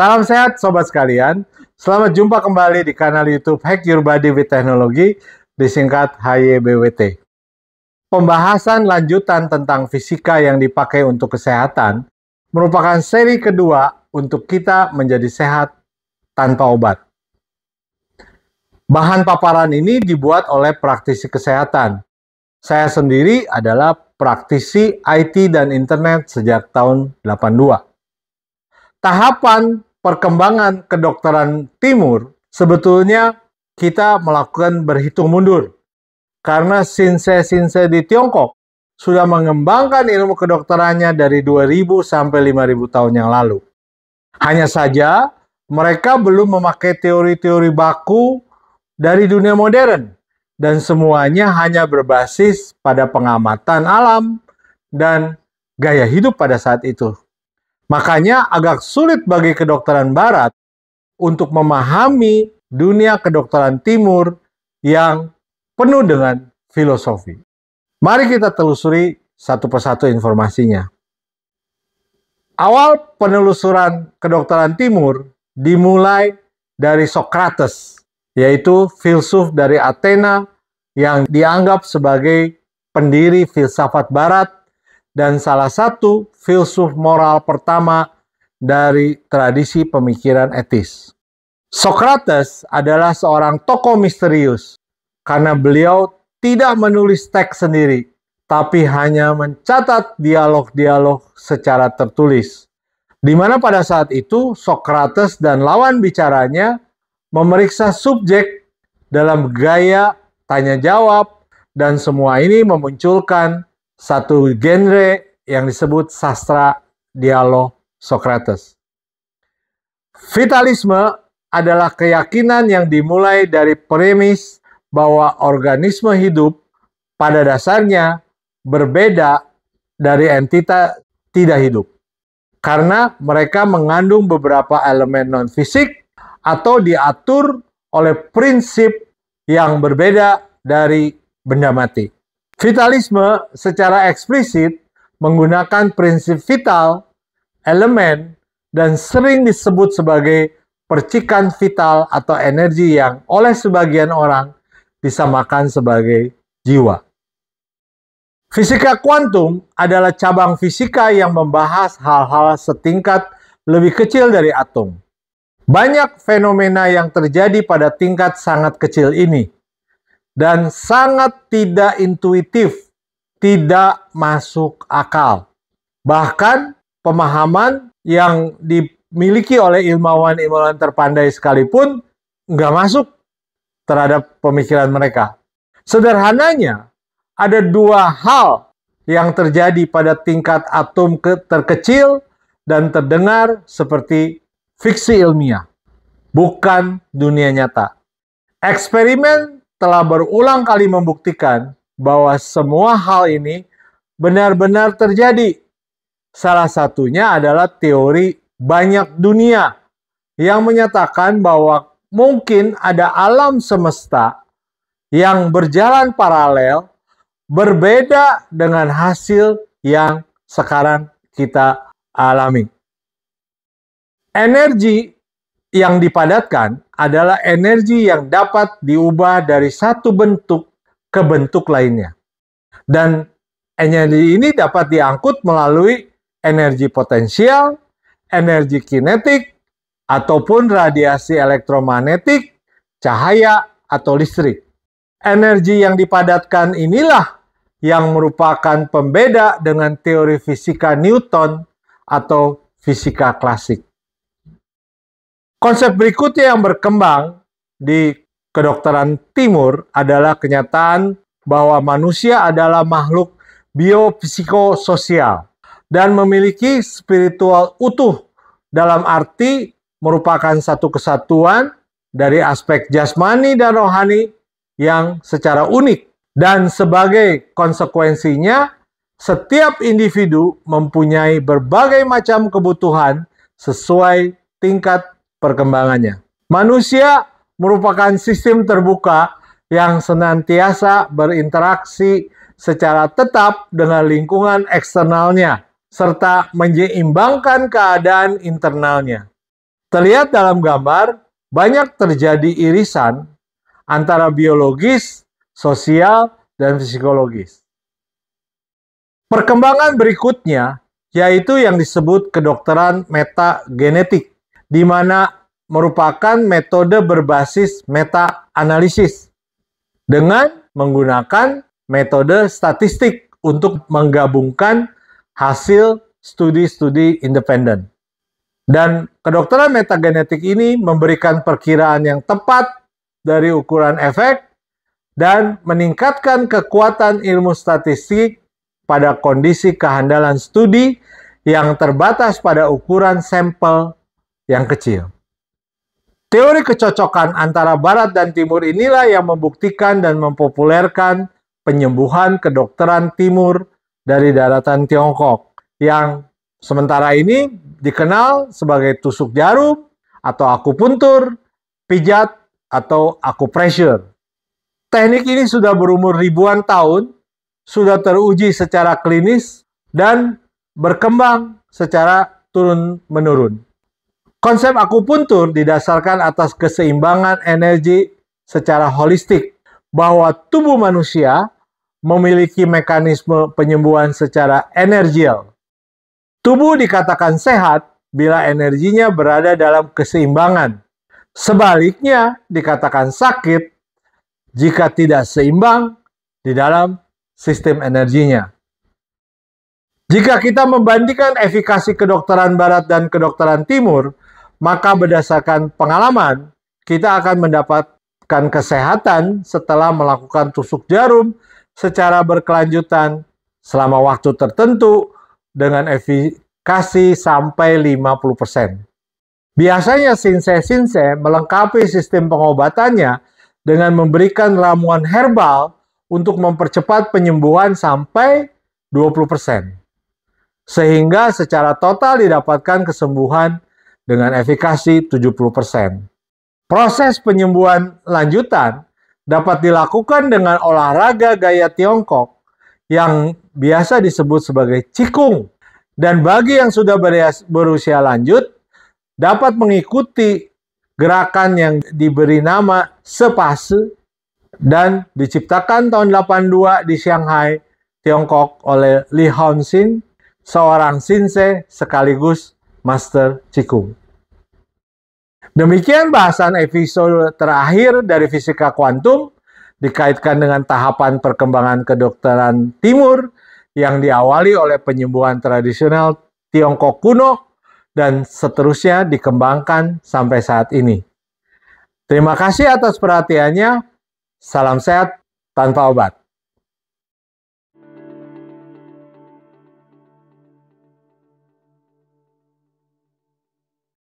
Salam sehat sobat sekalian. Selamat jumpa kembali di kanal YouTube Hack Your Body with Technology, disingkat HYBWT. Pembahasan lanjutan tentang fisika yang dipakai untuk kesehatan merupakan seri kedua untuk kita menjadi sehat tanpa obat. Bahan paparan ini dibuat oleh praktisi kesehatan. Saya sendiri adalah praktisi IT dan internet sejak tahun 82. Tahapan perkembangan kedokteran timur sebetulnya kita melakukan berhitung mundur. Karena Shinsei di Tiongkok sudah mengembangkan ilmu kedokterannya dari 2000 sampai 5000 tahun yang lalu. Hanya saja mereka belum memakai teori-teori baku dari dunia modern dan semuanya hanya berbasis pada pengamatan alam dan gaya hidup pada saat itu. Makanya agak sulit bagi kedokteran barat untuk memahami dunia kedokteran timur yang penuh dengan filosofi. Mari kita telusuri satu persatu informasinya. Awal penelusuran kedokteran timur dimulai dari Socrates, yaitu filsuf dari Athena yang dianggap sebagai pendiri filsafat barat dan salah satu filsuf moral pertama dari tradisi pemikiran etis. Socrates adalah seorang tokoh misterius karena beliau tidak menulis teks sendiri, tapi hanya mencatat dialog-dialog secara tertulis. Di mana pada saat itu Socrates dan lawan bicaranya memeriksa subjek dalam gaya tanya jawab dan semua ini memunculkan satu genre yang disebut sastra dialog Socrates. Vitalisme adalah keyakinan yang dimulai dari premis bahwa organisme hidup pada dasarnya berbeda dari entitas tidak hidup. Karena mereka mengandung beberapa elemen non-fisik atau diatur oleh prinsip yang berbeda dari benda mati. Vitalisme secara eksplisit menggunakan prinsip vital, elemen, dan sering disebut sebagai percikan vital atau energi yang oleh sebagian orang disamakan sebagai jiwa. Fisika kuantum adalah cabang fisika yang membahas hal-hal setingkat lebih kecil dari atom. Banyak fenomena yang terjadi pada tingkat sangat kecil ini dan sangat tidak intuitif, tidak masuk akal. Bahkan pemahaman yang dimiliki oleh ilmuwan-ilmuwan terpandai sekalipun nggak masuk terhadap pemikiran mereka. Sederhananya, ada dua hal yang terjadi pada tingkat atom terkecil dan terdengar seperti fiksi ilmiah, bukan dunia nyata. Eksperimen telah berulang kali membuktikan bahwa semua hal ini benar-benar terjadi. Salah satunya adalah teori banyak dunia yang menyatakan bahwa mungkin ada alam semesta yang berjalan paralel berbeda dengan hasil yang sekarang kita alami. Energi yang dipadatkan adalah energi yang dapat diubah dari satu bentuk ke bentuk lainnya. Dan energi ini dapat diangkut melalui energi potensial, energi kinetik, ataupun radiasi elektromagnetik, cahaya, atau listrik. Energi yang dipadatkan inilah yang merupakan pembeda dengan teori fisika Newton atau fisika klasik. Konsep berikutnya yang berkembang di kedokteran timur adalah kenyataan bahwa manusia adalah makhluk biopsikososial dan memiliki spiritual utuh dalam arti merupakan satu kesatuan dari aspek jasmani dan rohani yang secara unik. Dan sebagai konsekuensinya, setiap individu mempunyai berbagai macam kebutuhan sesuai tingkat perkembangannya. Manusia merupakan sistem terbuka yang senantiasa berinteraksi secara tetap dengan lingkungan eksternalnya, serta menyeimbangkan keadaan internalnya. Terlihat dalam gambar, banyak terjadi irisan antara biologis, sosial, dan psikologis. Perkembangan berikutnya yaitu yang disebut kedokteran metagenetik, di mana merupakan metode berbasis meta-analisis dengan menggunakan metode statistik untuk menggabungkan hasil studi-studi independen. Dan kedokteran metagenetik ini memberikan perkiraan yang tepat dari ukuran efek dan meningkatkan kekuatan ilmu statistik pada kondisi kehandalan studi yang terbatas pada ukuran sampel yang kecil. Teori kecocokan antara Barat dan Timur inilah yang membuktikan dan mempopulerkan penyembuhan kedokteran Timur dari daratan Tiongkok, yang sementara ini dikenal sebagai tusuk jarum atau akupuntur, pijat, atau acupressure. Teknik ini sudah berumur ribuan tahun, sudah teruji secara klinis, dan berkembang secara turun-menurun. Konsep akupuntur didasarkan atas keseimbangan energi secara holistik, bahwa tubuh manusia memiliki mekanisme penyembuhan secara energial. Tubuh dikatakan sehat bila energinya berada dalam keseimbangan. Sebaliknya, dikatakan sakit jika tidak seimbang di dalam sistem energinya. Jika kita membandingkan efikasi kedokteran Barat dan kedokteran Timur, maka berdasarkan pengalaman, kita akan mendapatkan kesehatan setelah melakukan tusuk jarum secara berkelanjutan selama waktu tertentu dengan efikasi sampai 50%. Biasanya Shinsei melengkapi sistem pengobatannya dengan memberikan ramuan herbal untuk mempercepat penyembuhan sampai 20%. Sehingga secara total didapatkan kesembuhan dengan efikasi 70%. Proses penyembuhan lanjutan dapat dilakukan dengan olahraga gaya Tiongkok yang biasa disebut sebagai Qigong, dan bagi yang sudah berusia lanjut dapat mengikuti gerakan yang diberi nama Sepase dan diciptakan tahun 82 di Shanghai, Tiongkok oleh Li Hongxin, seorang Shinsei sekaligus Master Qigong. Demikian bahasan episode terakhir dari fisika kuantum dikaitkan dengan tahapan perkembangan kedokteran Timur yang diawali oleh penyembuhan tradisional Tiongkok kuno dan seterusnya dikembangkan sampai saat ini. Terima kasih atas perhatiannya. Salam sehat tanpa obat.